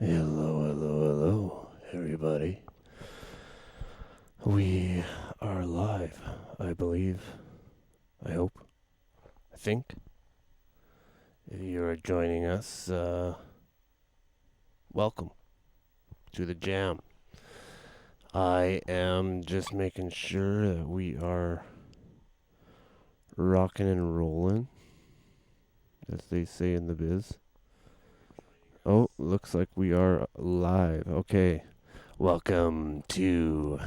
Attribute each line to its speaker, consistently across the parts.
Speaker 1: Hello, hello, hello, everybody. We are live, I believe. I hope. I think. If you are joining us, welcome to the jam. I am just making sure that we are rocking and rolling, as they say in the biz. Oh, looks like we are live. Okay. Welcome to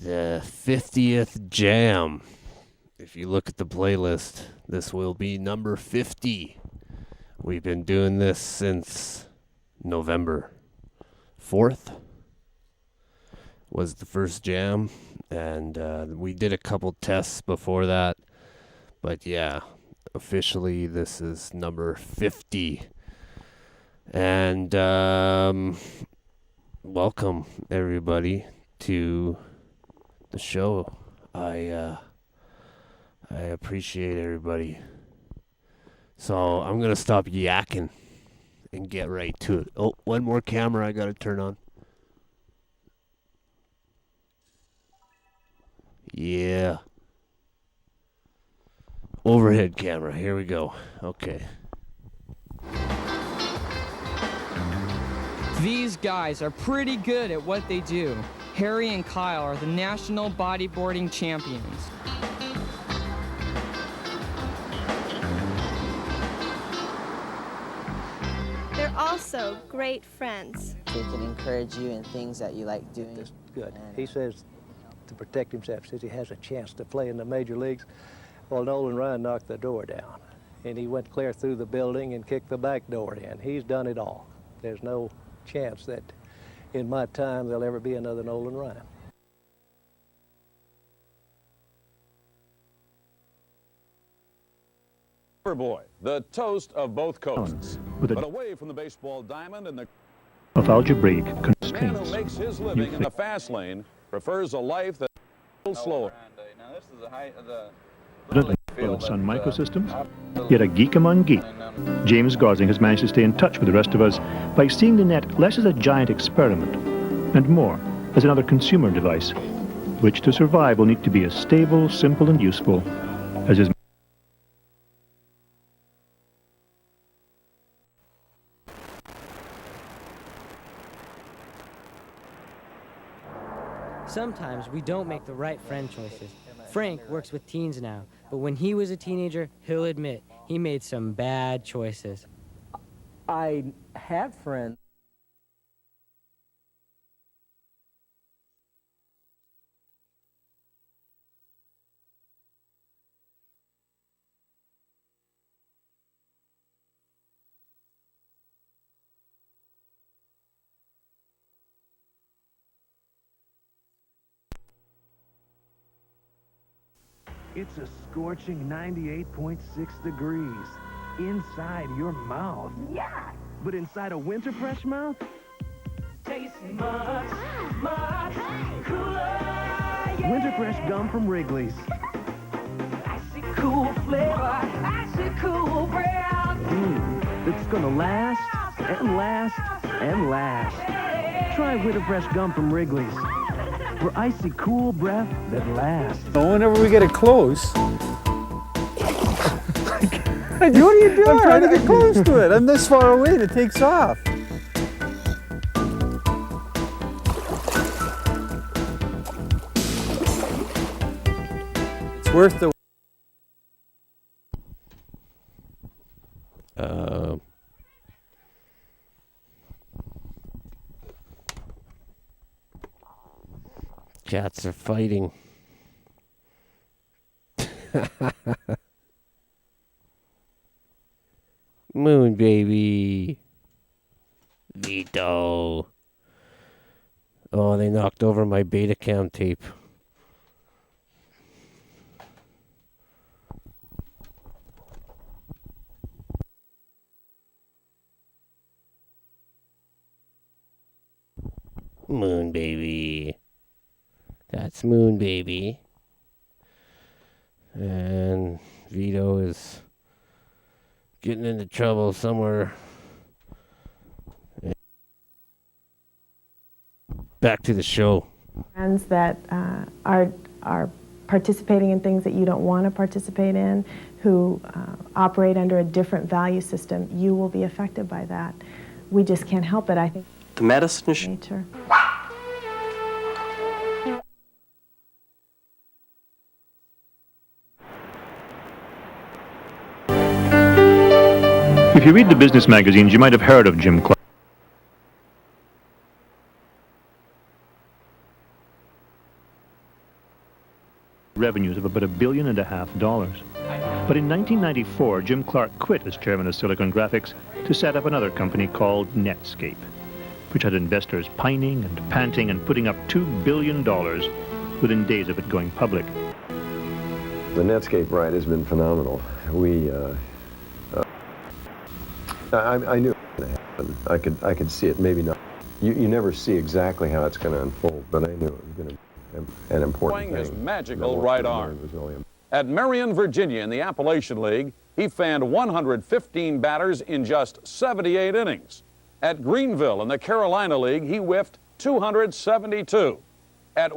Speaker 1: the 50th jam. If you look at the playlist, this will be number 50. We've been doing this since November 4th was the first jam, and we did a couple tests before that. But yeah, officially this is number 50. And welcome everybody to the show. I appreciate everybody. So I'm gonna stop yakking and get right to it. Oh, one more camera I gotta turn on. Yeah. Overhead camera. Here we go. Okay.
Speaker 2: These guys are pretty good at what they do. Harry and Kyle are the national bodyboarding champions.
Speaker 3: They're also great friends.
Speaker 4: They can encourage you in things that you like doing.
Speaker 5: That's good. He says to protect himself, says he has a chance to play in the major leagues. Well, Nolan Ryan knocked the door down, and he went clear through the building and kicked the back door in. He's done it all. There's no chance that in my time there'll ever be another Nolan Ryan.
Speaker 6: Boy, the toast of both coasts,
Speaker 7: with
Speaker 6: but away from the baseball diamond and the
Speaker 7: of algebraic
Speaker 6: man who
Speaker 7: constraints.
Speaker 6: makes his living in the fast lane prefers a life that's a little slower.
Speaker 8: Now this is the height of the
Speaker 7: With Sun Microsystems, yet a geek among geeks, James Gosling has managed to stay in touch with the rest of us by seeing the net less as a giant experiment and more as another consumer device, which to survive will need to be as stable, simple, and useful as his.
Speaker 9: Sometimes we don't make the right friend choices. Frank works with teens now, but when he was a teenager, he'll admit he made some bad choices.
Speaker 10: I have friends.
Speaker 11: It's a scorching 98.6 degrees inside your mouth. Yeah! But inside a winter fresh mouth, tastes much, much cooler. Yeah. Winter fresh gum from Wrigley's. Icy cool flavor, icy cool breath. That's gonna last and last and last. Try winter fresh gum from Wrigley's. For icy cool breath that lasts.
Speaker 12: Whenever we get it close. What are you doing? I'm trying to get close to it. I'm this far away and it takes off. It's worth the
Speaker 1: Cats are fighting. Moon baby. Vito. Oh, they knocked over my Betacam tape. Moon baby. That's Moon baby. And Vito is getting into trouble somewhere back to the show.
Speaker 13: Friends that are participating in things that you don't want to participate in, who operate under a different value system, you will be affected by that. We just can't help it, I think.
Speaker 14: The medicine
Speaker 13: is nature.
Speaker 7: If you read the business magazines, you might have heard of Jim Clark. Revenues of about $1.5 billion. But in 1994, Jim Clark quit as chairman of Silicon Graphics to set up another company called Netscape, which had investors pining and panting and putting up $2 billion within days of it going public.
Speaker 15: The Netscape ride has been phenomenal. I knew it was going to happen. I could see it, maybe not. You never see exactly how it's going to unfold, but I knew it was going to be an important thing.
Speaker 6: His magical right arm. At Marion, Virginia, in the Appalachian League, he fanned 115 batters in just 78 innings. At Greenville, in the Carolina League, he whiffed 272. At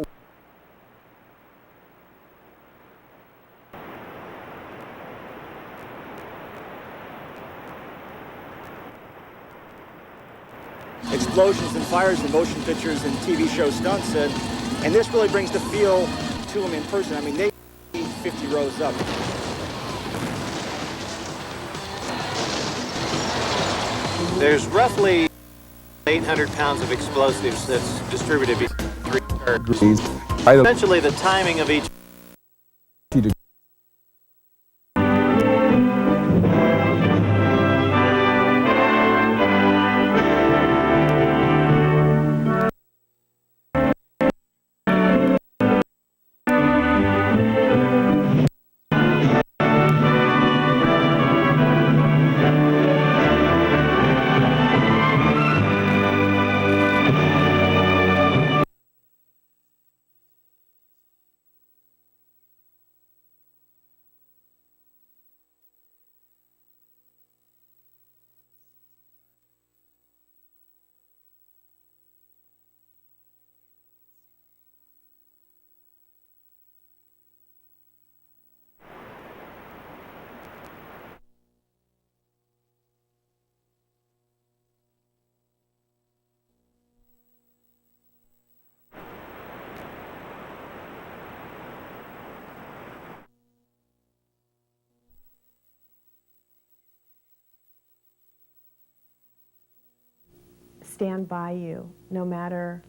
Speaker 16: explosions and fires and motion pictures and TV show stunts, and this really brings the feel to them in person. I mean, they 50 rows up. There's roughly 800 pounds of explosives that's distributed between 3 degrees. Essentially, the timing of each
Speaker 13: stand by you, no matter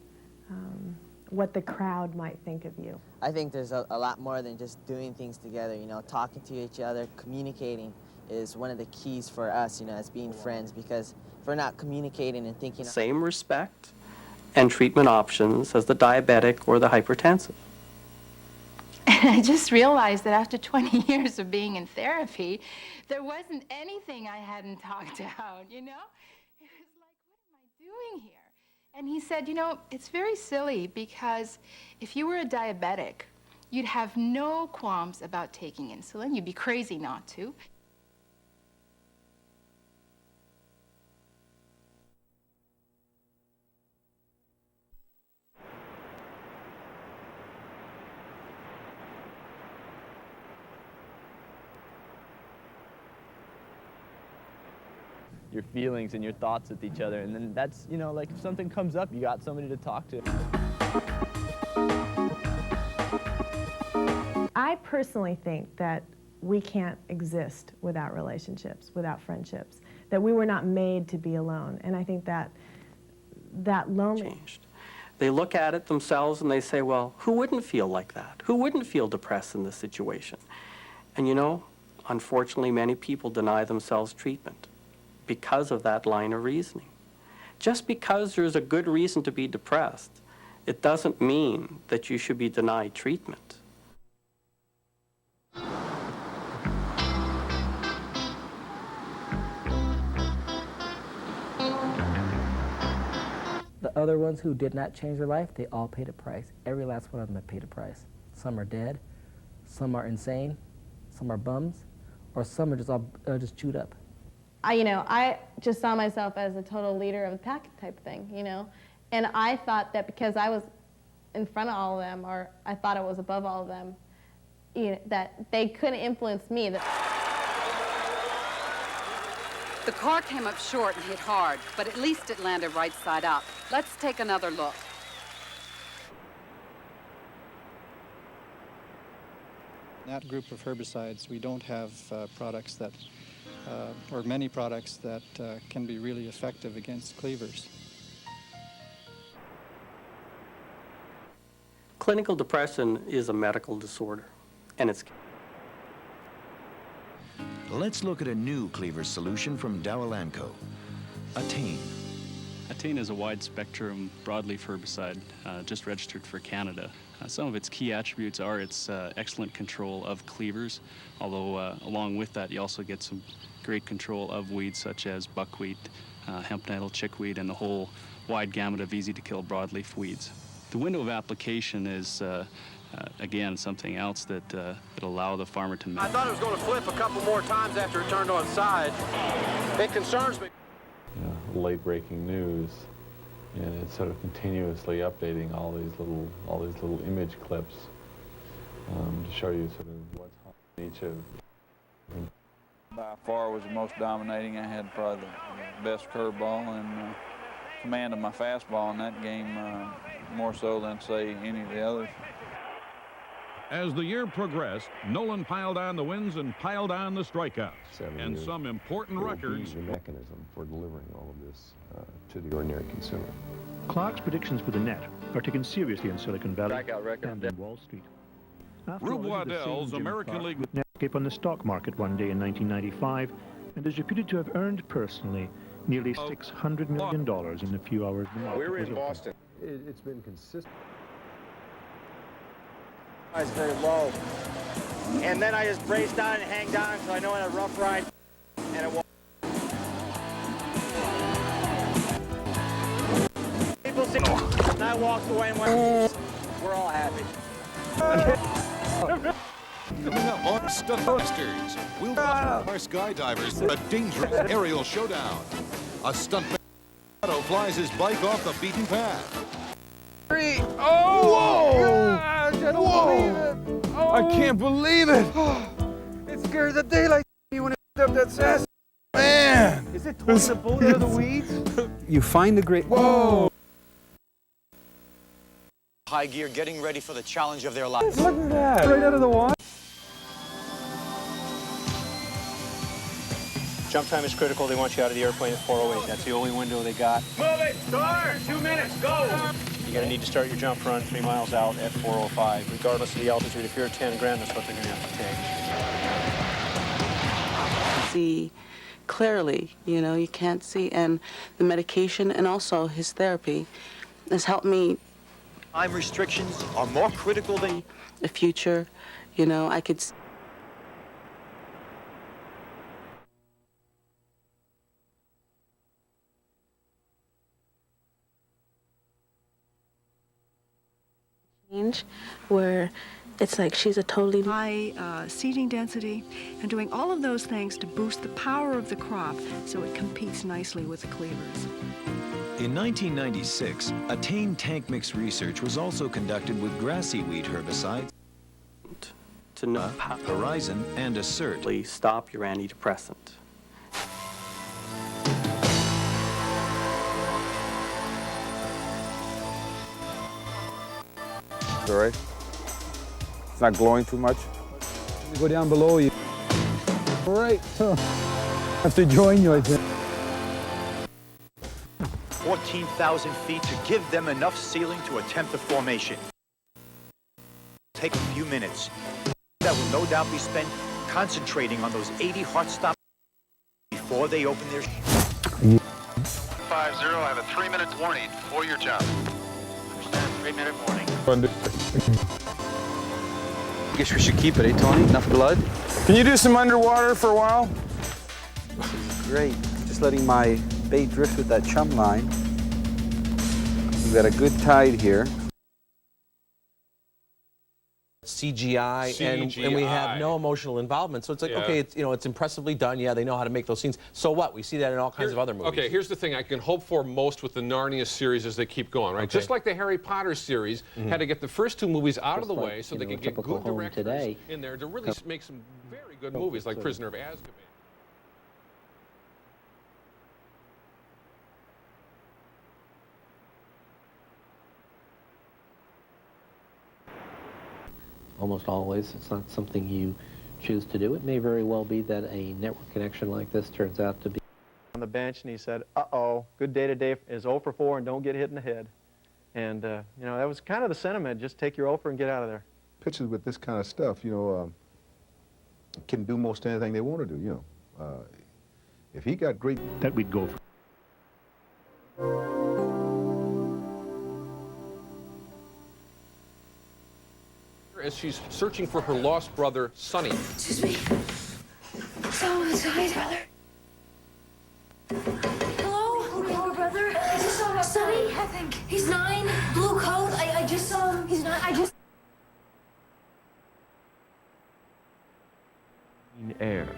Speaker 13: what the crowd might think of you.
Speaker 4: I think there's a lot more than just doing things together, you know, talking to each other, communicating is one of the keys for us, you know, as being friends, because if we're not communicating and thinking...
Speaker 14: Same respect and treatment options as the diabetic or the hypertensive.
Speaker 17: And I just realized that after 20 years of being in therapy, there wasn't anything I hadn't talked out, you know? It was like, what am I doing here? And he said, you know, it's very silly because if you were a diabetic, you'd have no qualms about taking insulin. You'd be crazy not to.
Speaker 18: Your feelings and your thoughts with each other, and then that's, you know, like if something comes up, you got somebody to talk to.
Speaker 13: I personally think that we can't exist without relationships, without friendships, that we were not made to be alone, and I think that loneliness.
Speaker 14: They look at it themselves and they say, well, who wouldn't feel like that? Who wouldn't feel depressed in this situation? And you know, unfortunately, many people deny themselves treatment because of that line of reasoning. Just because there's a good reason to be depressed, it doesn't mean that you should be denied treatment.
Speaker 10: The other ones who did not change their life, they all paid a price. Every last one of them have paid a price. Some are dead, some are insane, some are bums, or some are just chewed up.
Speaker 19: I just saw myself as a total leader of the pack type thing, you know, And I thought that because I was in front of all of them, or I thought I was above all of them, that they couldn't influence me.
Speaker 20: The car came up short and hit hard, but at least it landed right side up. Let's take another look.
Speaker 21: That group of herbicides, we don't have products that, or many products that can be really effective against cleavers.
Speaker 14: Clinical depression is a medical disorder, and it's...
Speaker 22: Let's look at a new cleaver solution from Dow Elanco, Attain.
Speaker 23: Attain is a wide-spectrum broadleaf herbicide just registered for Canada. Some of its key attributes are its excellent control of cleavers, although along with that you also get some great control of weeds such as buckwheat, hemp nettle, chickweed, and the whole wide gamut of easy-to-kill broadleaf weeds. The window of application is, again, something else that that allow the farmer to...
Speaker 24: I thought it was going to flip a couple more times after it turned on its side. It concerns me.
Speaker 25: Late-breaking news, and it's sort of continuously updating all these little image clips to show you sort of what's on each of.
Speaker 8: By far was the most dominating. I had probably the best curveball and command of my fastball in that game, more so than, say, any of the others.
Speaker 6: As the year progressed, Nolan piled on the wins and piled on the strikeouts, and some important records.
Speaker 15: The mechanism for delivering all of this to the ordinary consumer.
Speaker 7: Clark's predictions for the net are taken seriously in Silicon Valley
Speaker 8: Strikeout record.
Speaker 7: and in Wall Street.
Speaker 6: Rube Waddell's American League
Speaker 7: with Netscape on the stock market one day in 1995 and is reputed to have earned personally nearly $600 million in the few hours the market
Speaker 24: We're
Speaker 7: was
Speaker 24: in
Speaker 7: open.
Speaker 24: Boston.
Speaker 15: It's been consistent.
Speaker 16: It's very low. And then I just brace down and hang down so I know in a rough ride and it won't. People see and I walked away and went, we're all happy.
Speaker 26: Coming up on Stuntbusters, we'll watch our skydivers for a dangerous aerial showdown. A stuntman flies his bike off the beaten path.
Speaker 12: Oh!
Speaker 24: Gosh,
Speaker 12: I don't believe it! Oh. I can't believe it! It scared the daylight out of me when it up that sass. Man!
Speaker 16: Is it totally the boat out of the weeds?
Speaker 12: You find the great... Whoa!
Speaker 16: High gear, getting ready for the challenge of their lives.
Speaker 12: Look at that! Right out of the water.
Speaker 16: Jump time is critical. They want you out of the airplane at 4:08. That's the only window they got.
Speaker 24: Move it! Start! 2 minutes, go!
Speaker 16: You're going to need to start your jump run 3 miles out at 4:05. Regardless of the altitude, if you're at 10 grand, that's what they're going to have to take.
Speaker 27: See clearly, you can't see. And the medication and also his therapy has helped me.
Speaker 16: Time restrictions are more critical than
Speaker 27: the future. I could.
Speaker 28: Where it's like she's a totally high seeding density and doing all of those things to boost the power of the crop so it competes nicely with the cleavers.
Speaker 22: In 1996, Attain tank mix research was also conducted with grassy weed herbicides,
Speaker 14: to know
Speaker 22: Horizon and Assert.
Speaker 14: Please stop your antidepressant.
Speaker 29: All right. It's not glowing too much.
Speaker 12: Let me go down below you. All right. I have to join you, I think.
Speaker 16: 14,000 feet to give them enough ceiling to attempt the formation. Take a few minutes. That will no doubt be spent concentrating on those 80 heart stops before they open their...
Speaker 30: 50, I have a 3-minute warning for your jump.
Speaker 16: Understand, 3-minute warning.
Speaker 29: I guess we should keep it, eh, Tony? Enough blood? Can you do some underwater for a while?
Speaker 12: This is great. Just letting my bait drift with that chum line. We've got a good tide here.
Speaker 1: CGI, and we have no emotional involvement. So it's like, okay, it's, you know, it's impressively done. Yeah, they know how to make those scenes. So what? We see that in all kinds of other movies.
Speaker 2: Okay, here's the thing I can hope for most with the Narnia series as they keep going, right? Just like the Harry Potter series had to get the first 2 movies out of the way so they could get good directors in there to really make some very good movies like Prisoner of Azkaban.
Speaker 3: Almost always, it's not something you choose to do. It may very well be that a network connection like this turns out to be
Speaker 4: on the bench, and he said, uh-oh, good day today is 0 for 4 and don't get hit in the head. And, you know, that was kind of the sentiment, just take your 0 for and get out of there.
Speaker 5: Pitchers with this kind of stuff, you know, can do most anything they want to do, you know. If he got great...
Speaker 7: That we'd go for.
Speaker 2: As she's searching for her lost brother, Sonny.
Speaker 9: Excuse me. Someone inside, brother. Hello? Hello, brother. I just saw Sonny, I think. He's 9, blue coat. I just saw him. He's 9. I just...
Speaker 11: Clean air,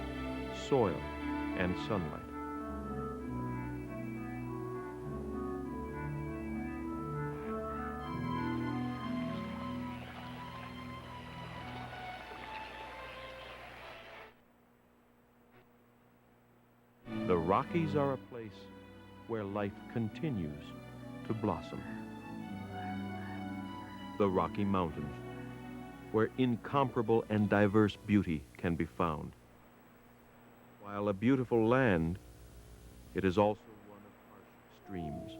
Speaker 11: soil, and sunlight. The Rockies are a place where life continues to blossom. The Rocky Mountains, where incomparable and diverse beauty can be found. While a beautiful land, it is also one of harsh streams.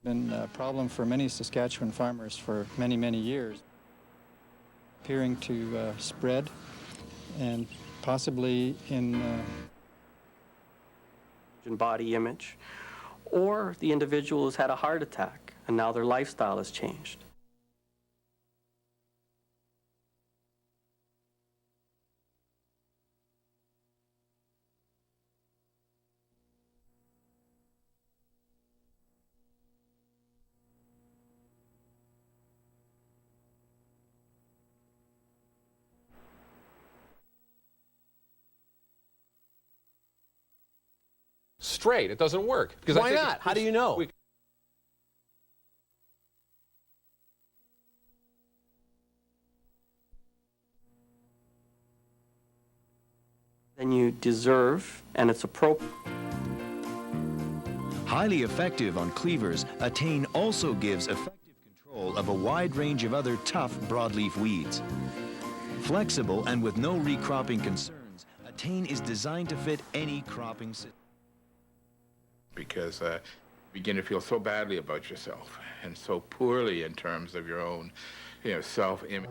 Speaker 21: Been a problem for many Saskatchewan farmers for many, many years, appearing to spread, and possibly in
Speaker 14: body image, or the individual has had a heart attack and now their lifestyle has changed.
Speaker 2: Straight. It doesn't work. Because
Speaker 1: why not? How do you know?
Speaker 14: Then you deserve, and it's appropriate.
Speaker 22: Highly effective on cleavers, Attain also gives effective control of a wide range of other tough broadleaf weeds. Flexible and with no recropping concerns, Attain is designed to fit any cropping system.
Speaker 13: Because you begin to feel so badly about yourself and so poorly in terms of your own, you know, self-image.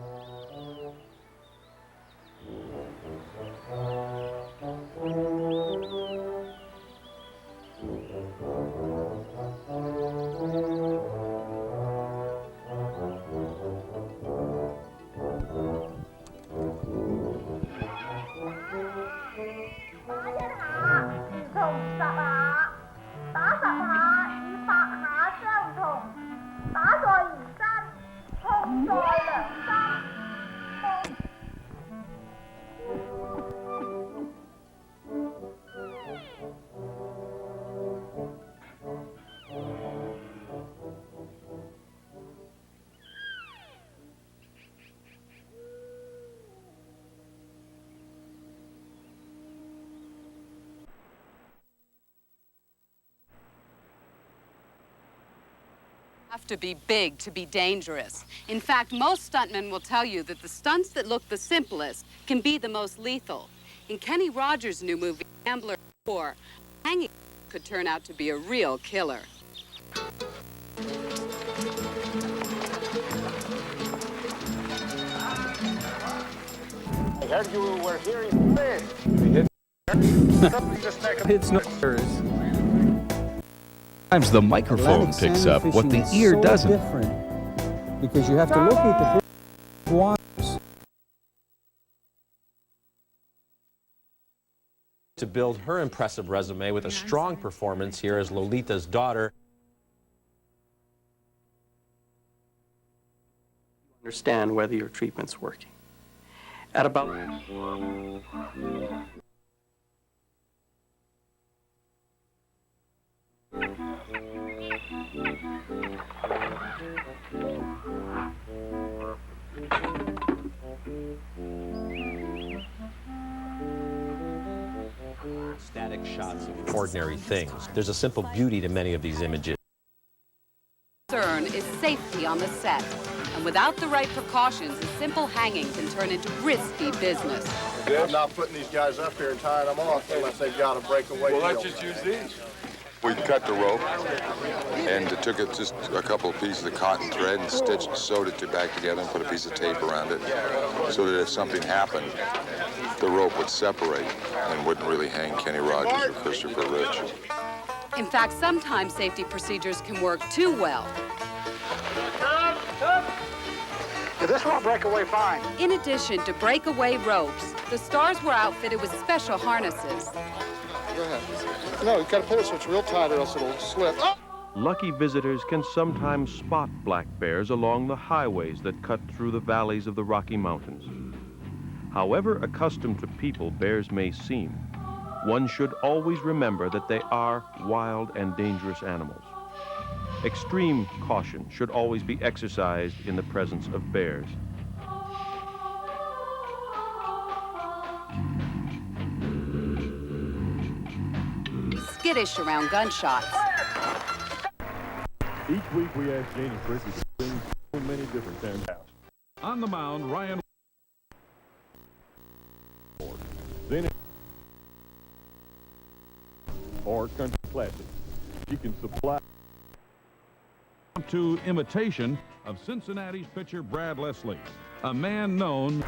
Speaker 20: Have to be big to be dangerous. In fact, most stuntmen will tell you that the stunts that look the simplest can be the most lethal. In Kenny Rogers' new movie, Gambler 4, hanging could turn out to be a real killer.
Speaker 24: I heard you were hearing this.
Speaker 29: It's not yours.
Speaker 17: Sometimes the microphone picks up what the ear doesn't.
Speaker 18: Different because you have to look at the wires.
Speaker 1: to build her impressive resume with a strong performance here as Lolita's daughter.
Speaker 14: Understand whether your treatment's working. At about
Speaker 1: static shots of ordinary things. There's a simple beauty to many of these images.
Speaker 20: Concern is safety on the set. And without the right precautions, a simple hanging can turn into risky business.
Speaker 6: I'm not putting these guys up here and tying them off unless they've got a breakaway.
Speaker 8: Well, let's just use these. We cut the rope and took it just a couple of pieces of cotton thread and stitched, sewed it back together and put a piece of tape around it so that if something happened, the rope would separate and wouldn't really hang Kenny Rogers or Christopher Rich.
Speaker 20: In fact, sometimes safety procedures can work too well.
Speaker 6: Yeah, this won't break away fine.
Speaker 20: In addition to breakaway ropes, the stars were outfitted with special harnesses.
Speaker 6: Go ahead. No, you've got to pull it so it's real tight or else it'll slip. Oh!
Speaker 11: Lucky visitors can sometimes spot black bears along the highways that cut through the valleys of the Rocky Mountains. However accustomed to people bears may seem, one should always remember that they are wild and dangerous animals. Extreme caution should always be exercised in the presence of bears.
Speaker 20: Skittish around gunshots.
Speaker 10: Each week we ask Jane and Chris to bring so many different things out. On the mound, Ryan. Then or country classics. She can supply to imitation of Cincinnati's pitcher Brad Leslie, a man known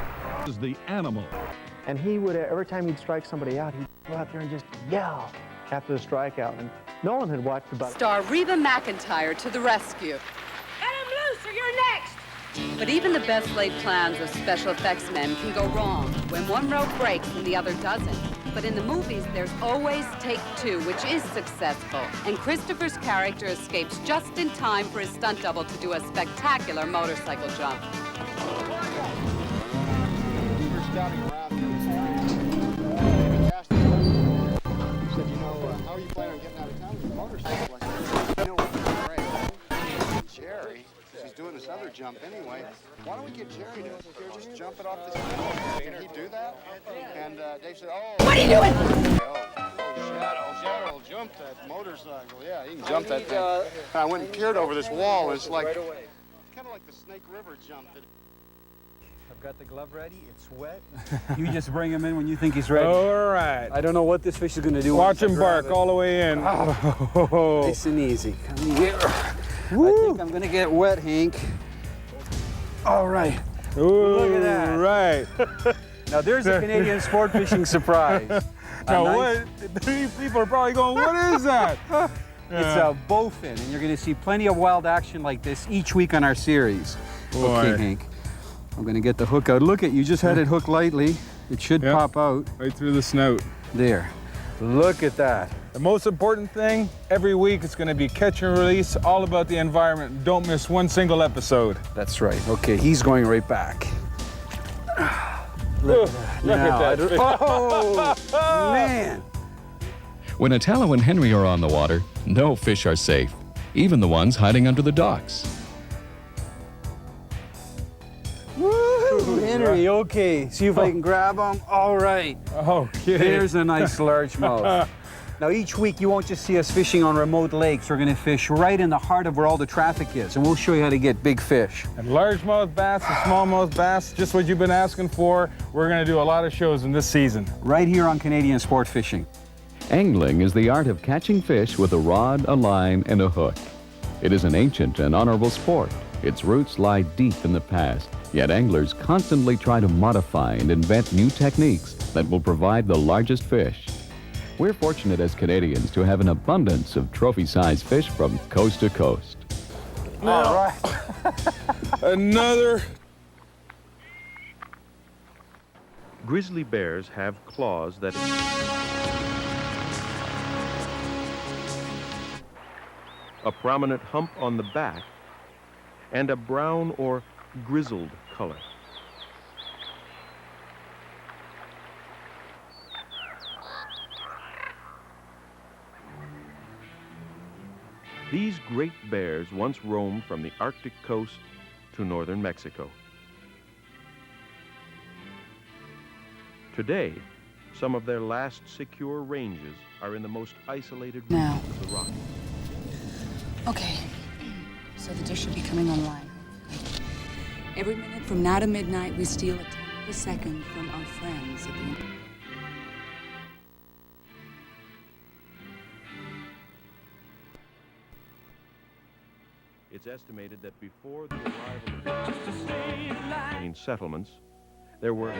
Speaker 10: as the Animal.
Speaker 4: And he would, every time he'd strike somebody out, he'd go out there and just yell after the strikeout. And Nolan had watched about...
Speaker 20: Star Reba McEntire to the rescue.
Speaker 9: Get him loose or you're next!
Speaker 20: But even the best laid plans of special effects men can go wrong when one rope breaks and the other doesn't. But in the movies, there's always take two, which is successful. And Christopher's character escapes just in time for his stunt double to do a spectacular motorcycle jump.
Speaker 6: We were scouting around here this morning. He asked us, he said, you know, how are you planning on getting out of town with your motorcycle? I said, you know what, Ray, Jerry, he's doing this other jump anyway. Why don't we get Jerry to just jump it off this hill? Can he do that? And Dave said, oh. What are you doing? Shadow jumped that motorcycle. Yeah, he can jump that thing. I went and peered over this wall. It's like, kind of like the Snake River jump.
Speaker 18: I've got the glove ready. It's wet. You just bring him in when you think he's ready.
Speaker 12: All right.
Speaker 18: I don't know what this fish is going to do.
Speaker 12: Watch him bark all the way in. Oh.
Speaker 18: Nice and easy. Come here. Woo. I think I'm going to get wet, Hank. All right.
Speaker 12: Ooh,
Speaker 18: look at that.
Speaker 12: Right.
Speaker 18: Now there's a Canadian sport fishing surprise.
Speaker 12: Now what? People are probably going, what is that?
Speaker 18: It's a bowfin, and you're going to see plenty of wild action like this each week on our series.
Speaker 12: Boy.
Speaker 18: Okay, Hank. I'm going to get the hook out. Look at, you just had it hooked lightly. It should pop out.
Speaker 12: Right through the snout.
Speaker 18: There. Look at that.
Speaker 12: The most important thing, every week it's going to be catch and release, all about the environment. Don't miss one single episode.
Speaker 18: That's right. Okay, he's going right back. Look at that. Oh, man.
Speaker 17: When Italo and Henry are on the water, no fish are safe, even the ones hiding under the docks.
Speaker 18: Woo, Henry, okay. See if I can grab him. All right.
Speaker 12: Okay.
Speaker 18: There's a nice largemouth. Now, each week you won't just see us fishing on remote lakes. We're going to fish right in the heart of where all the traffic is, and we'll show you how to get big fish.
Speaker 12: And largemouth bass and smallmouth bass, just what you've been asking for. We're going to do a lot of shows in this season.
Speaker 18: Right here on Canadian Sport Fishing.
Speaker 17: Angling is the art of catching fish with a rod, a line, and a hook. It is an ancient and honorable sport. Its roots lie deep in the past, yet anglers constantly try to modify and invent new techniques that will provide the largest fish. We're fortunate as Canadians to have an abundance of trophy-sized fish from coast to coast.
Speaker 12: All right. Another.
Speaker 11: Grizzly bears have claws that a prominent hump on the back, and a brown or grizzled color. These great bears once roamed from the Arctic coast to northern Mexico. Today, some of their last secure ranges are in the most isolated regions of the Rockies.
Speaker 3: Okay, so the dish should be coming online. Every minute from now to midnight, we steal a tenth of a second from our friends at the...
Speaker 11: It's estimated that before the arrival of settlements, there were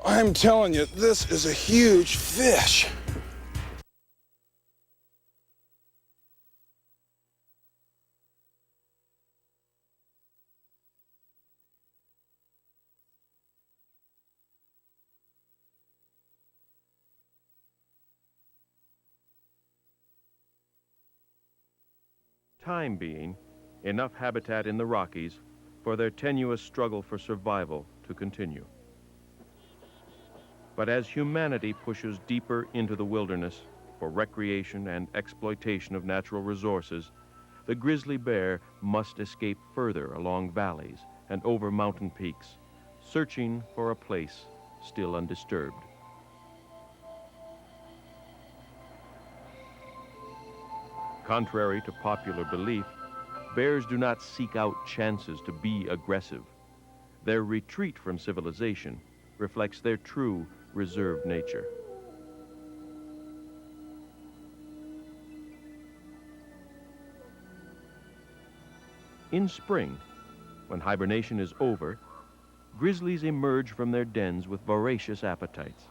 Speaker 12: I'm telling you, this is a huge fish.
Speaker 11: time being, enough habitat in the Rockies for their tenuous struggle for survival to continue. But as humanity pushes deeper into the wilderness for recreation and exploitation of natural resources, the grizzly bear must escape further along valleys and over mountain peaks, searching for a place still undisturbed. Contrary to popular belief, bears do not seek out chances to be aggressive. Their retreat from civilization reflects their true reserved nature. In spring, when hibernation is over, grizzlies emerge from their dens with voracious appetites.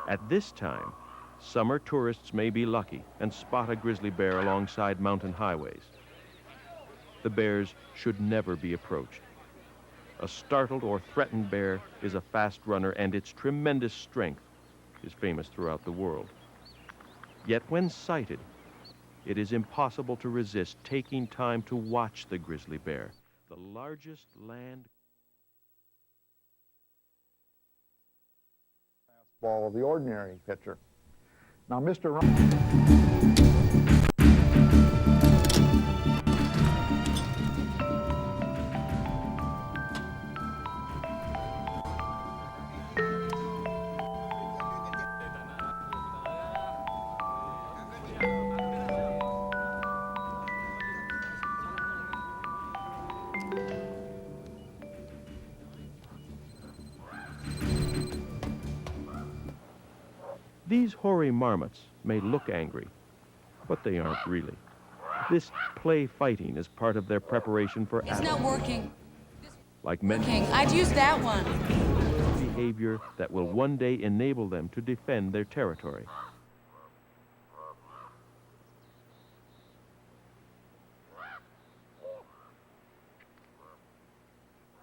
Speaker 11: At this time, summer tourists may be lucky and spot a grizzly bear alongside mountain highways. The bears should never be approached. A startled or threatened bear is a fast runner, and its tremendous strength is famous throughout the world. Yet when sighted, it is impossible to resist taking time to watch the grizzly bear, the largest land
Speaker 15: ball of the ordinary pitcher. Now, Mr.
Speaker 11: These hoary marmots may look angry, but they aren't really. This play fighting is part of their preparation for
Speaker 3: It's not working.
Speaker 11: like many
Speaker 3: I'd use that one.
Speaker 11: behavior that will one day enable them to defend their territory.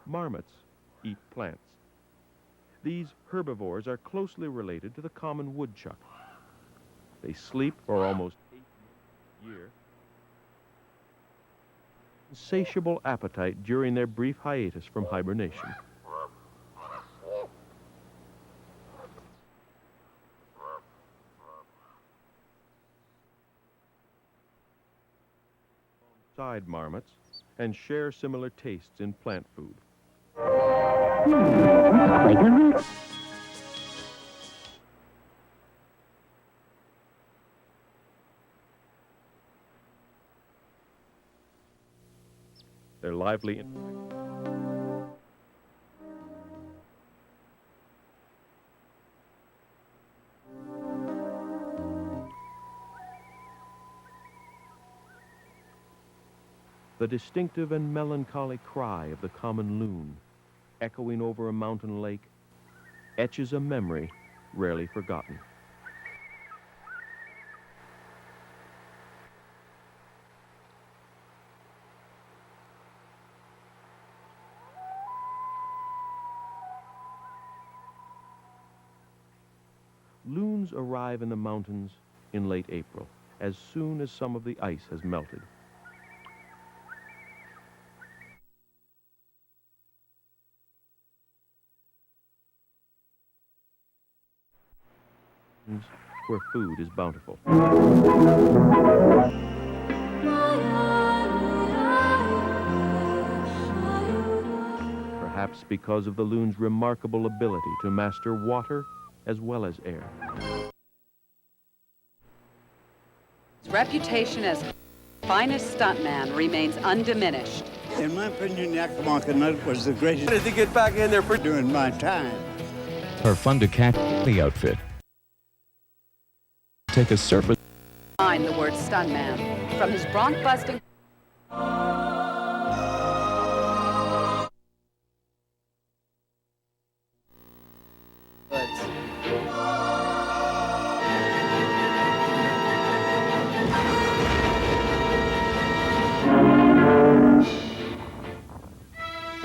Speaker 11: Marmots eat plants. These herbivores are closely related to the common woodchuck. They sleep for almost 8 months a year. Insatiable appetite during their brief hiatus from hibernation. Side marmots and share similar tastes in plant food. They're lively. The distinctive and melancholy cry of the common loon, echoing over a mountain lake, etches a memory rarely forgotten. loons arrive in the mountains in late April, as soon as some of the ice has melted. Where food is bountiful. Perhaps because of the loon's remarkable ability to master water as well as air.
Speaker 20: His reputation as finest stuntman remains undiminished.
Speaker 5: In my opinion, Yakima was the greatest.
Speaker 1: How did they get back in there for
Speaker 5: during my time?
Speaker 17: Are fun to catch the outfit. Take a surface.
Speaker 20: Find the word stuntman from his bronc-busting.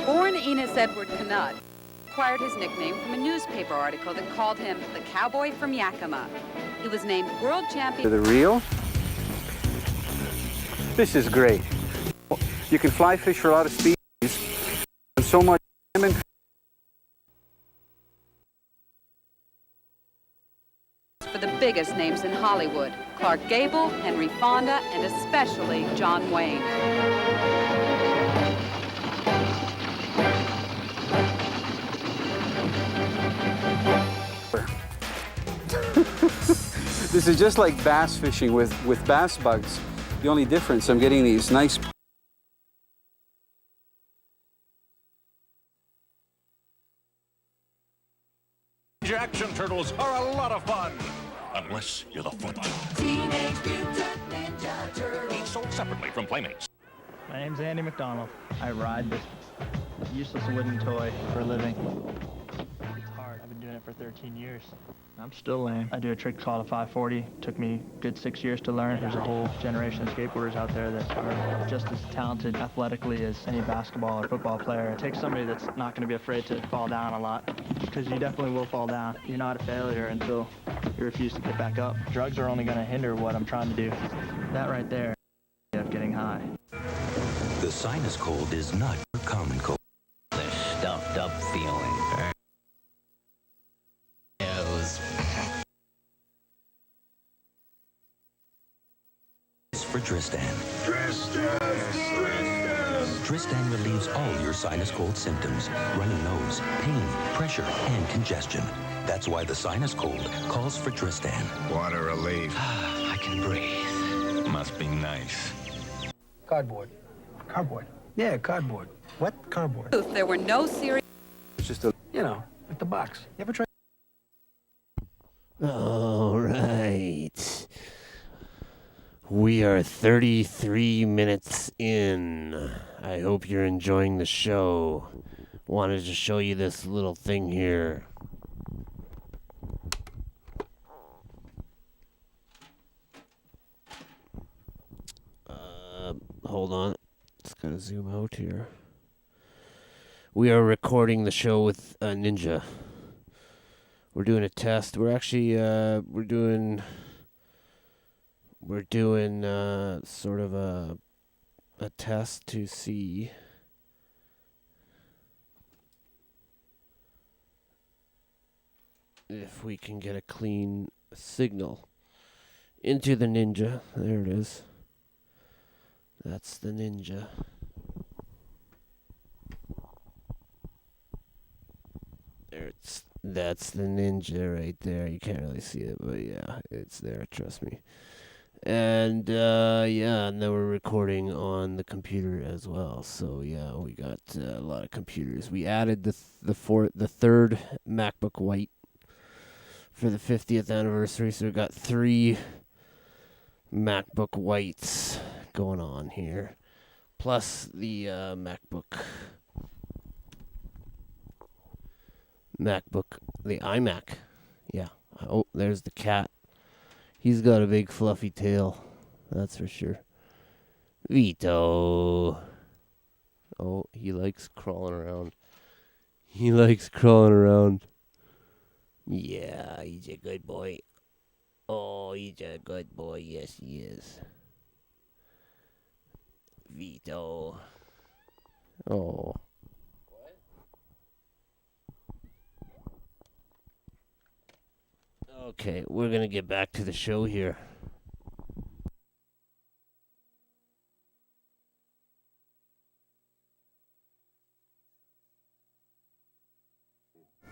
Speaker 20: Born Enos Edward Cannut, acquired his nickname from a newspaper article that called him the Cowboy from Yakima. He was named world champion.
Speaker 18: The reel. This is great. You can fly fish for a lot of species. And so much salmon.
Speaker 20: For the biggest names in Hollywood, Clark Gable, Henry Fonda, and especially John Wayne.
Speaker 18: This is just like bass fishing with bass bugs. The only difference, I'm getting these nice.
Speaker 10: Action turtles are a lot of fun. Unless you're the foot.
Speaker 7: Teenage Mutant Ninja Turtles.
Speaker 10: Each sold separately from Playmates.
Speaker 16: My name's Andy McDonald. I ride this useless wooden toy for a living. It's hard. I've been doing it for 13 years. I'm still lame. I do a trick called a 540. Took me a good 6 years to learn. There's a whole generation of skateboarders out there that are just as talented athletically as any basketball or football player. It takes somebody that's not going to be afraid to fall down a lot, because you definitely will fall down. You're not a failure until you refuse to get back up. Drugs are only going to hinder what I'm trying to do. That right there of getting high.
Speaker 19: The sinus cold is not a common cold. The stuffed up feeling. For Tristan. Tristan relieves all your sinus cold symptoms: runny nose, pain, pressure, and congestion. That's why the sinus cold calls for Tristan.
Speaker 13: What a relief.
Speaker 19: I can breathe. Must be nice.
Speaker 23: Cardboard. Cardboard. Yeah, cardboard. What? Cardboard.
Speaker 20: There were no serious.
Speaker 23: It's just a, you know, like the box. You ever try?
Speaker 25: All right. We are 33 minutes in. I hope you're enjoying the show. Wanted to show you this little thing here. Hold on. Just gotta zoom out here. We are recording the show with a Ninja. We're doing a test. We're actually, we're doing sort of a test to see if we can get a clean signal into the Ninja. There it is. That's the Ninja. That's the Ninja right there. You can't really see it, but yeah, it's there, trust me. And yeah, and then we're recording on the computer as well. So yeah, we got a lot of computers. We added the third MacBook White for the 50th anniversary. So we got 3 MacBook Whites going on here, plus the the iMac. Yeah. Oh, there's the cat. He's got a big fluffy tail, that's for sure. Vito. Oh, he likes crawling around. Yeah, he's a good boy. Oh, he's a good boy. Yes, he is. Vito. Oh. Okay, we're gonna get back to the show here.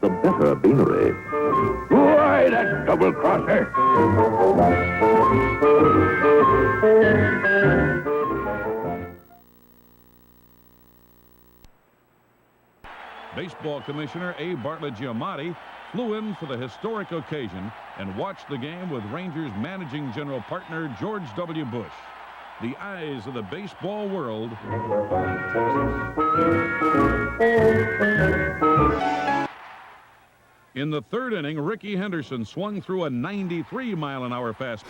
Speaker 2: The better beanery. Why, that double crosser!
Speaker 10: Baseball Commissioner A. Bartlett Giamatti flew in for the historic occasion and watched the game with Rangers managing general partner George W. Bush. The eyes of the baseball world. In the third inning, Ricky Henderson swung through a 93-mile-an-hour fastball.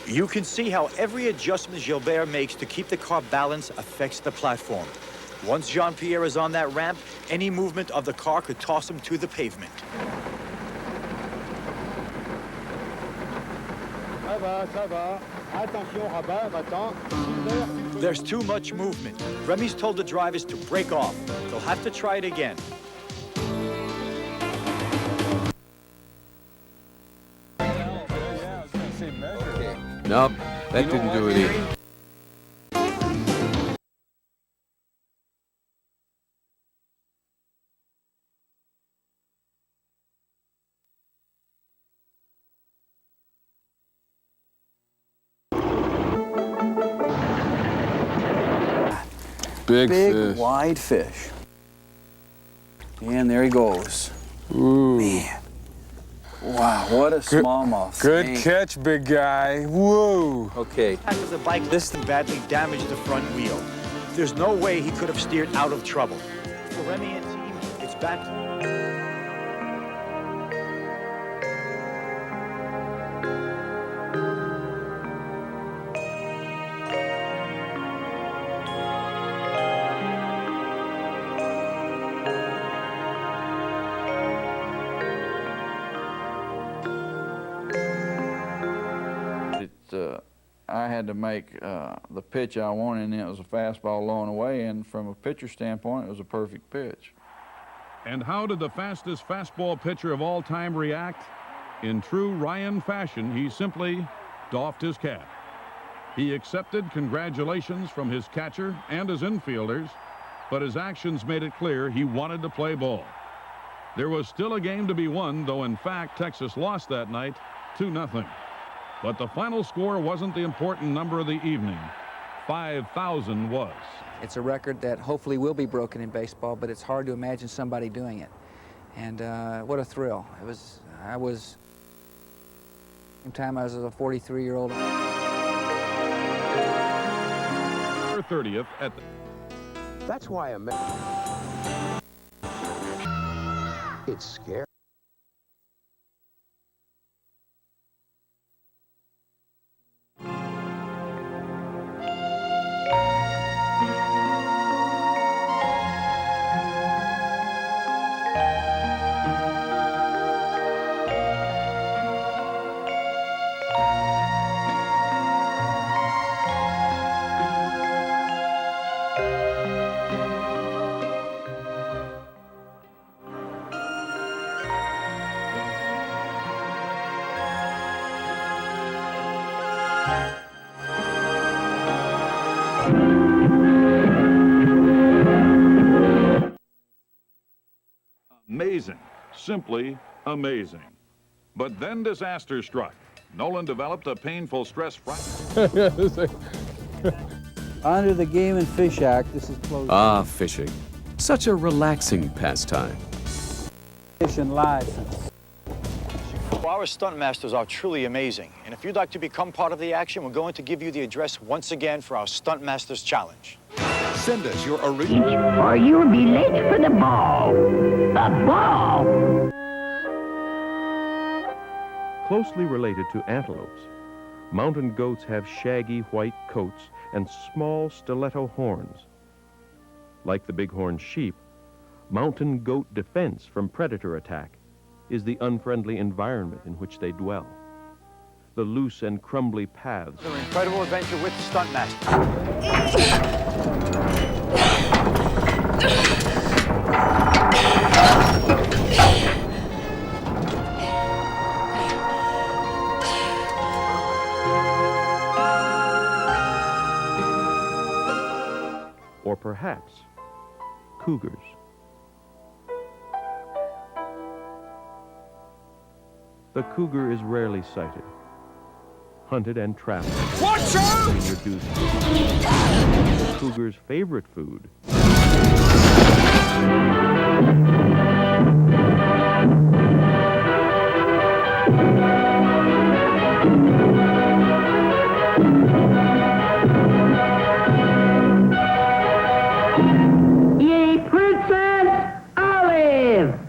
Speaker 14: You can see how every adjustment Gilbert makes to keep the car balanced affects the platform. Once Jean-Pierre is on that ramp, any movement of the car could toss him to the pavement.
Speaker 6: Ça va. Attention, Robert, va-t'en.
Speaker 14: There's too much movement. Remy's told the drivers to break off. They'll have to try it again.
Speaker 21: Nope, that didn't do it either. Big fish.
Speaker 18: Wide fish. And there he goes.
Speaker 12: Ooh.
Speaker 18: Man. Wow, what a smallmouth.
Speaker 12: Good catch, big guy. Whoa.
Speaker 18: Okay.
Speaker 14: After the bike listed badly damaged the front wheel. There's no way he could have steered out of trouble. For Remy and team, it's back to...
Speaker 22: I had to make the pitch I wanted, and it was a fastball low and away, and from a pitcher standpoint, it was a perfect pitch.
Speaker 10: And how did the fastest fastball pitcher of all time react? In true Ryan fashion, he simply doffed his cap. He accepted congratulations from his catcher and his infielders, but his actions made it clear he wanted to play ball. There was still a game to be won, though in fact Texas lost that night 2-0. But the final score wasn't the important number of the evening. 5,000 was.
Speaker 23: It's a record that hopefully will be broken in baseball, but it's hard to imagine somebody doing it. And what a thrill. I was, same time I was a 43-year-old.
Speaker 10: 30th at the...
Speaker 23: That's why it's scary.
Speaker 10: Amazing, simply amazing. But then disaster struck. Nolan developed a painful stress fracture.
Speaker 18: Under the Game and Fish Act, this is closed.
Speaker 17: Ah, fishing. Such a relaxing pastime.
Speaker 18: Fishing license.
Speaker 14: Well, our stunt masters are truly amazing. And if you'd like to become part of the action, we're going to give you the address once again for our Stunt Masters Challenge.
Speaker 2: Send us your original...
Speaker 7: Or you'll be late for the ball. The ball!
Speaker 11: Closely related to antelopes, mountain goats have shaggy white coats and small stiletto horns. Like the bighorn sheep, mountain goat defense from predator attack is the unfriendly environment in which they dwell. the loose and crumbly paths.
Speaker 14: An incredible adventure with the stuntmaster.
Speaker 11: Or perhaps cougars. The cougar is rarely sighted, hunted and trapped.
Speaker 12: Watch out!
Speaker 11: Reduced to cougar's favorite food.
Speaker 7: Ye Princess Olive!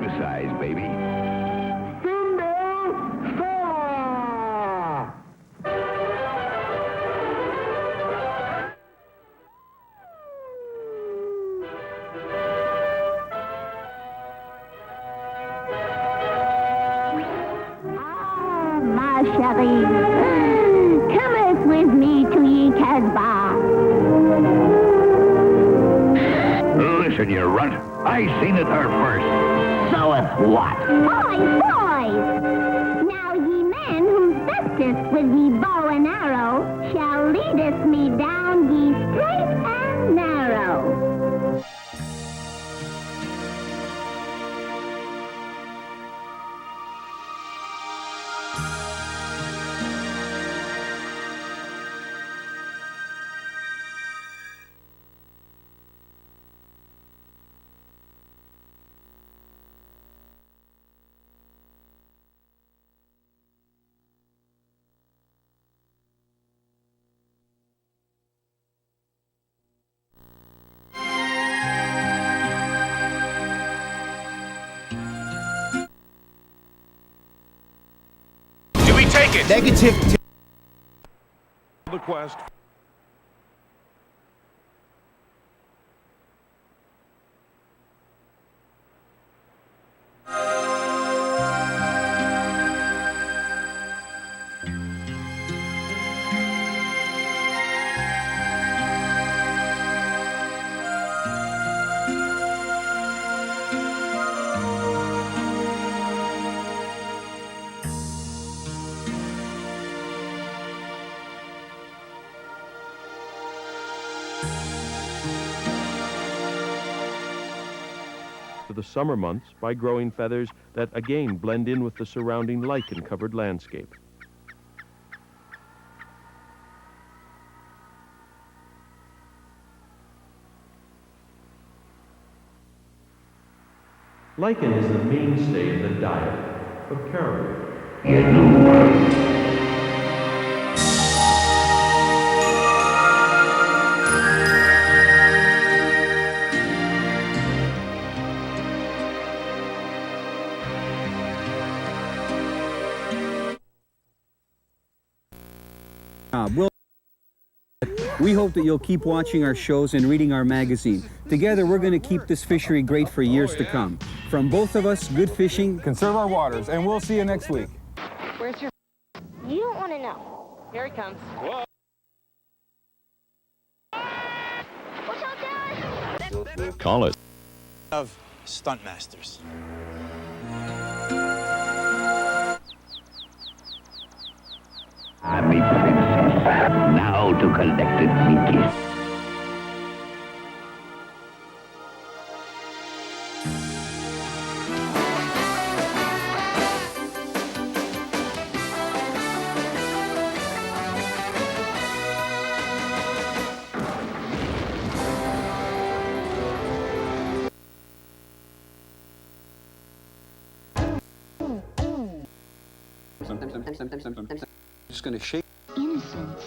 Speaker 2: Besides, baby.
Speaker 7: Ma chérie, cometh with me to ye Casbah.
Speaker 2: Listen, you runt. I seen it there first. So it what?
Speaker 7: Boys, boys! Now ye men who bestest with ye bow and arrow shall leadeth me down ye straight and narrow.
Speaker 12: Do we take it?
Speaker 18: Negative.
Speaker 10: The quest.
Speaker 11: To the summer months by growing feathers that again blend in with the surrounding lichen-covered landscape. Lichen is the mainstay of the diet of caribou.
Speaker 18: We hope that you'll keep watching our shows and reading our magazine. Together, we're going to keep this fishery great for years to come. From both of us, good fishing.
Speaker 12: Conserve our waters, and we'll see you next week.
Speaker 4: Where's your...
Speaker 7: You don't want to know.
Speaker 4: Here he comes.
Speaker 7: Watch out, Dad!
Speaker 17: Call it.
Speaker 14: Of stuntmasters.
Speaker 2: Me princess. Now to collect it, me kiss.
Speaker 18: Just going to shake.
Speaker 7: Innocence.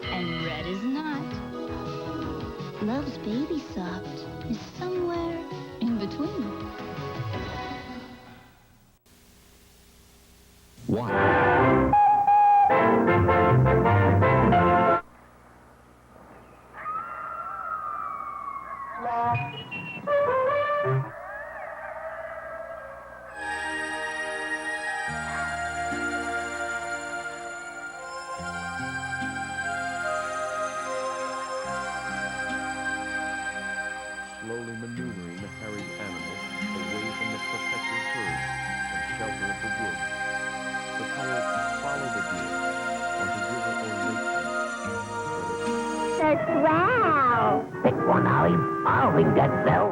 Speaker 7: And red is not. Love's baby soft is somewhere in between.
Speaker 11: Slowly maneuvering the harried animal away from the protected herd and shelter of the woods. The coyotes follow the deer onto river or lake.
Speaker 7: That's wow.
Speaker 2: Pick one, Ollie. I'll ring that bell.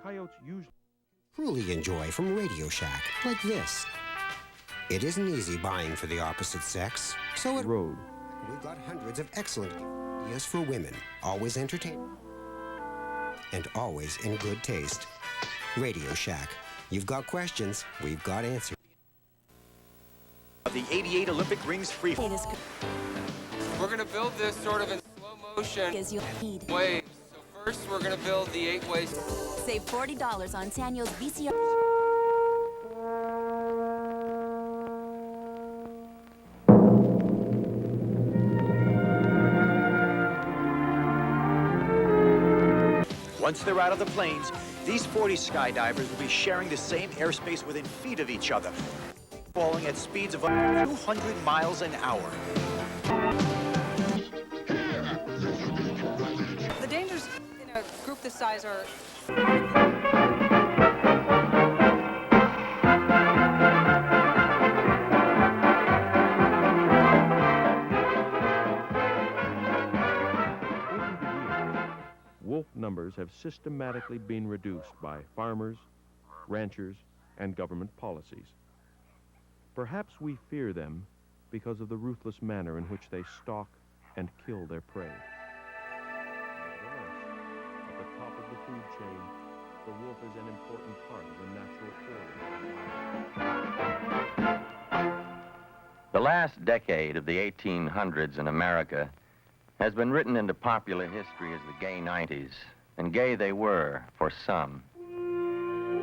Speaker 11: Coyotes usually
Speaker 4: Truly enjoy from Radio Shack, like this. It isn't easy buying for the opposite sex, so
Speaker 11: road.
Speaker 4: We've got hundreds of excellent ideas for women, always entertaining and always in good taste. Radio Shack. You've got questions, we've got answers.
Speaker 14: The 88 Olympic rings free.
Speaker 8: We're going to build this sort of in slow motion
Speaker 9: As you need.
Speaker 8: waves. So first we're going to build the 8 ways.
Speaker 9: Save $40 on Sanyo's VCR.
Speaker 14: Once they're out of the planes, these 40 skydivers will be sharing the same airspace within feet of each other, falling at speeds of up to 200 miles an hour.
Speaker 15: The dangers in a group this size are...
Speaker 11: wolf numbers have systematically been reduced by farmers, ranchers, and government policies. Perhaps we fear them because of the ruthless manner in which they stalk and kill their prey. Nevertheless, at the top of the food chain, the wolf is an important part of the natural order.
Speaker 24: The last decade of the 1800s in America has been written into popular history as the gay 90s, and gay they were for some.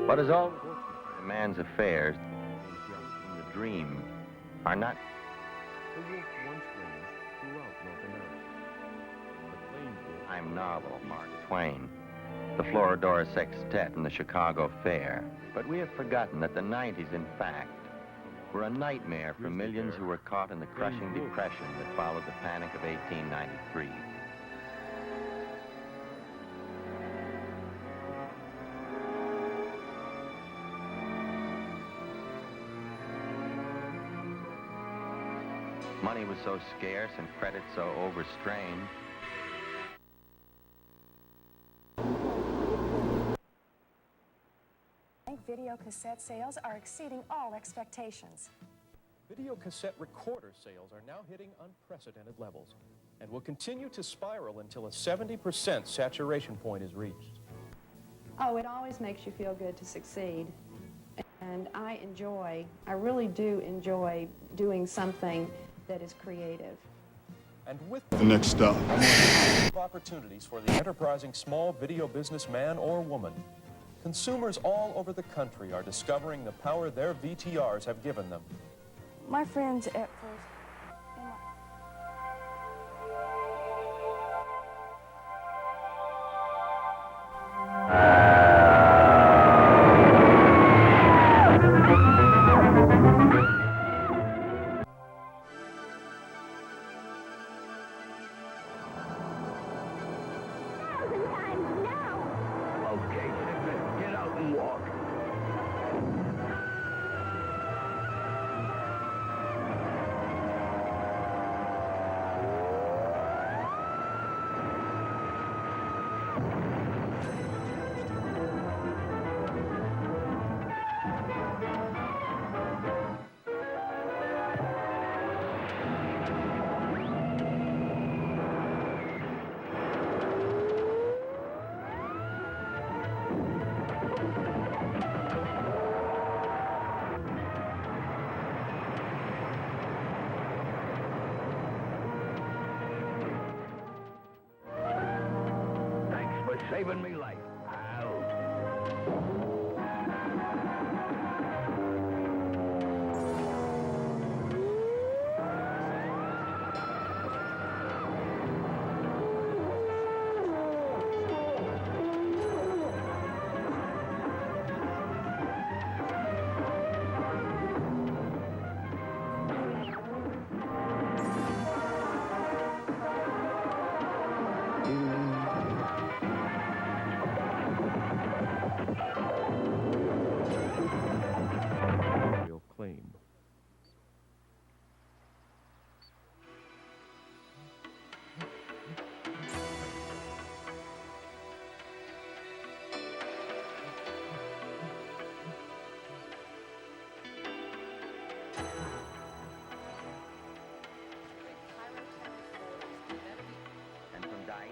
Speaker 24: But as always, a man's affairs, the dream, are not.
Speaker 11: The wolf once reigned throughout North America. The plains wolf.
Speaker 24: I'm novel, Mark Twain, the Florodora Sextet and the Chicago Fair. But we have forgotten that the 90s, in fact, were a nightmare for millions who were caught in the crushing depression that followed the panic of 1893. Money was so scarce and credit so overstrained.
Speaker 26: Video cassette sales are exceeding all expectations.
Speaker 27: Video cassette recorder sales are now hitting unprecedented levels and will continue to spiral until a 70% saturation point is reached.
Speaker 28: Oh, it always makes you feel good to succeed. And I really do enjoy doing something that is creative.
Speaker 27: And with
Speaker 29: the next stop,
Speaker 27: opportunities for the enterprising small video businessman or woman. Consumers all over the country are discovering the power their VTRs have given them.
Speaker 26: My friends at first...
Speaker 2: saving me life, pal.
Speaker 11: Claim.
Speaker 24: And from Dyke.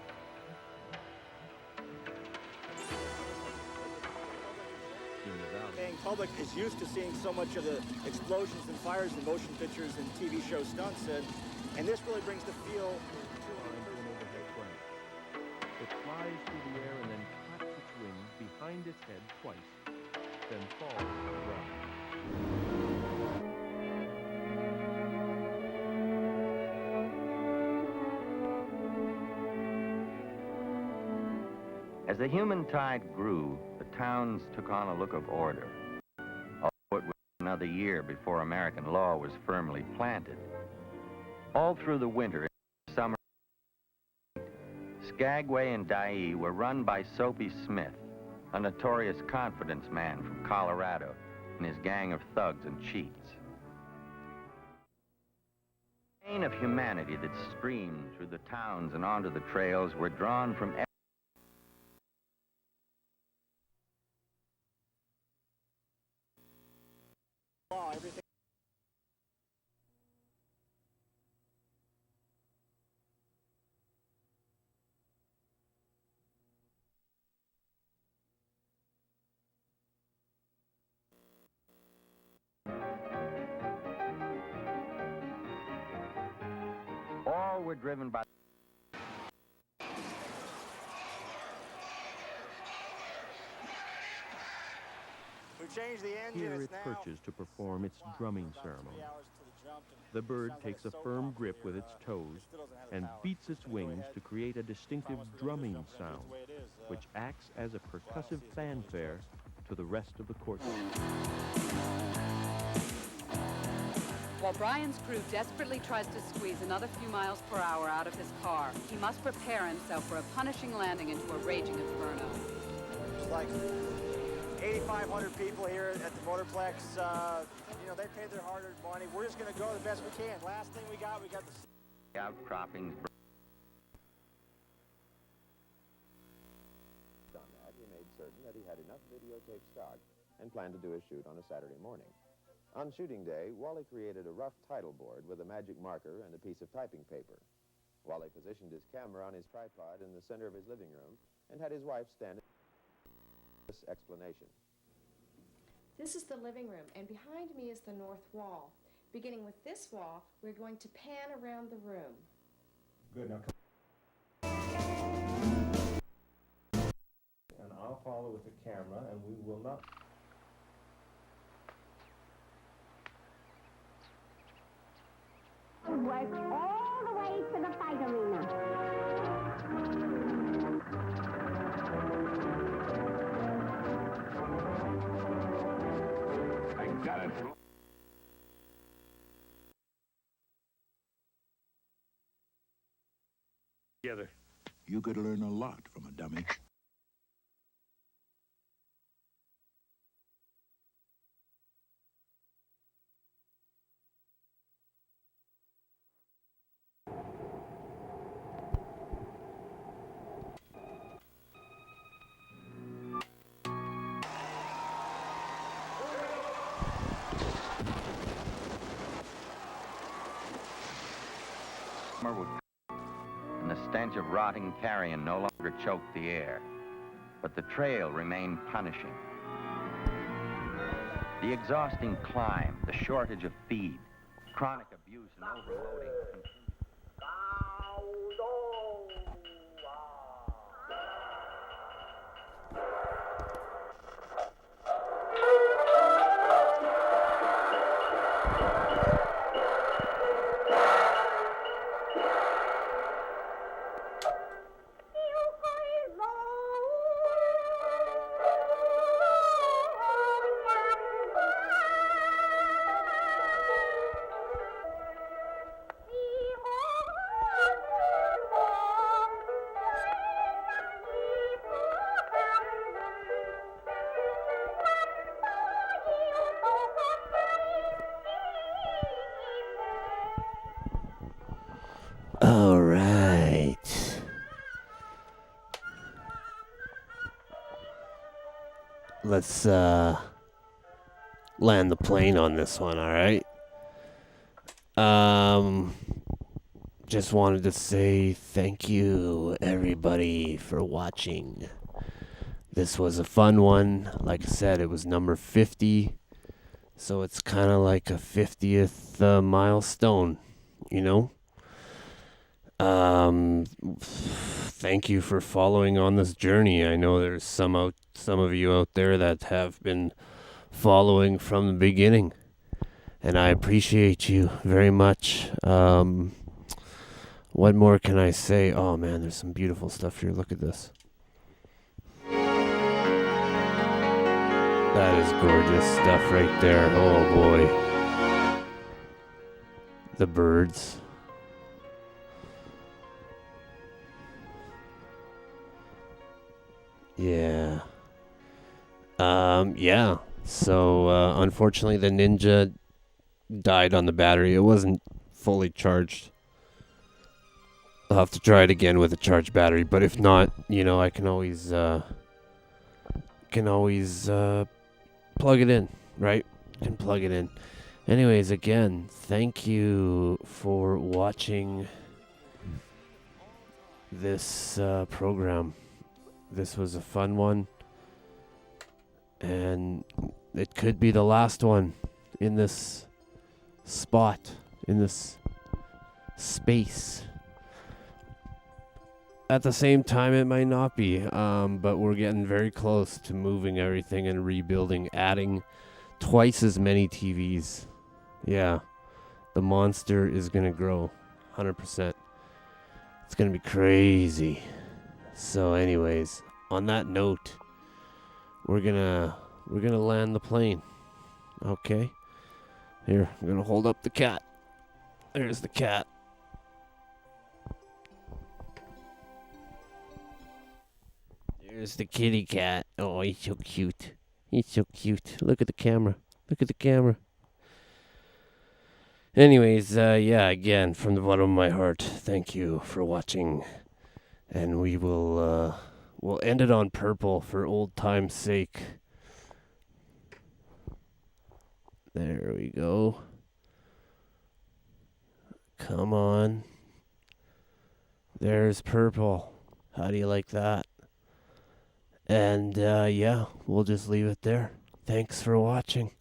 Speaker 14: Paying public is used to seeing so much of the explosions and fires in motion pictures and TV show stunts, and this really brings the feel.
Speaker 11: It flies through the air and then claps its wings behind its head twice, then falls to the ground.
Speaker 24: As the human tide grew, the towns took on a look of order. Although it was another year before American law was firmly planted. All through the winter and summer, Skagway and Dyea were run by Soapy Smith, a notorious confidence man from Colorado, and his gang of thugs and cheats. The vein of humanity that streamed through the towns and onto the trails were drawn from
Speaker 14: everything.
Speaker 24: all were driven by
Speaker 14: We've changed the engine.
Speaker 11: Here it perches to perform its drumming ceremony. The bird takes a firm grip with its toes and beats its wings to create a distinctive drumming sound, which acts as a percussive fanfare to the rest of the course.
Speaker 15: While Brian's crew desperately tries to squeeze another few miles per hour out of his car, he must prepare himself for a punishing landing into a raging inferno.
Speaker 14: It's like 8,500 people here at the Motorplex. You know, they paid their hard-earned money. We're just going to go the best we can. Last thing we got the
Speaker 24: outcroppings.
Speaker 1: On that, he made certain that he had enough videotape stock and planned to do a shoot on a Saturday morning. On shooting day, Wally created a rough title board with a magic marker and a piece of typing paper. Wally positioned his camera on his tripod in the center of his living room and had his wife stand this explanation.
Speaker 26: This is the living room, and behind me is the north wall. Beginning with this wall, we're going to pan around the room.
Speaker 3: Good, now come. And I'll follow with the camera, and we will not...
Speaker 7: Work all the way to the fight arena.
Speaker 2: I got it.
Speaker 3: Together.
Speaker 5: You could learn a lot from a dummy.
Speaker 24: And the stench of rotting carrion no longer choked the air, but the trail remained punishing. The exhausting climb, the shortage of feed, chronic abuse and overloading continued.
Speaker 6: let's land the plane on this one, all right? Just wanted to say thank you, everybody, for watching. This was a fun one. Like I said, it was number 50. So it's kind of like a 50th milestone, you know? Thank you for following on this journey. I know there's some of you out there that have been following from the beginning, and I appreciate you very much. What more can I say? Oh man, there's some beautiful stuff here. Look at this. That is gorgeous stuff right there. Oh boy. The birds. Yeah. Yeah. So, unfortunately, the Ninja died on the battery. It wasn't fully charged. I'll have to try it again with a charged battery, but if not, you know, I can always plug it in, right? Can plug it in. Anyways, again, thank you for watching this program. This was a fun one, and it could be the last one in this spot, in this space. At the same time, it might not be, but we're getting very close to moving everything and rebuilding, adding twice as many TVs. Yeah, the monster is going to grow 100%. It's going to be crazy. So anyways, on that note, we're going to land the plane. Okay? Here, I'm going to hold up the cat. There's the cat. There's the kitty cat. Oh, he's so cute. He's so cute. Look at the camera. Look at the camera. Anyways, yeah, again, from the bottom of my heart, thank you for watching. And we will, we'll end it on purple for old time's sake. There we go. Come on. There's purple. How do you like that? And, yeah, we'll just leave it there. Thanks for watching.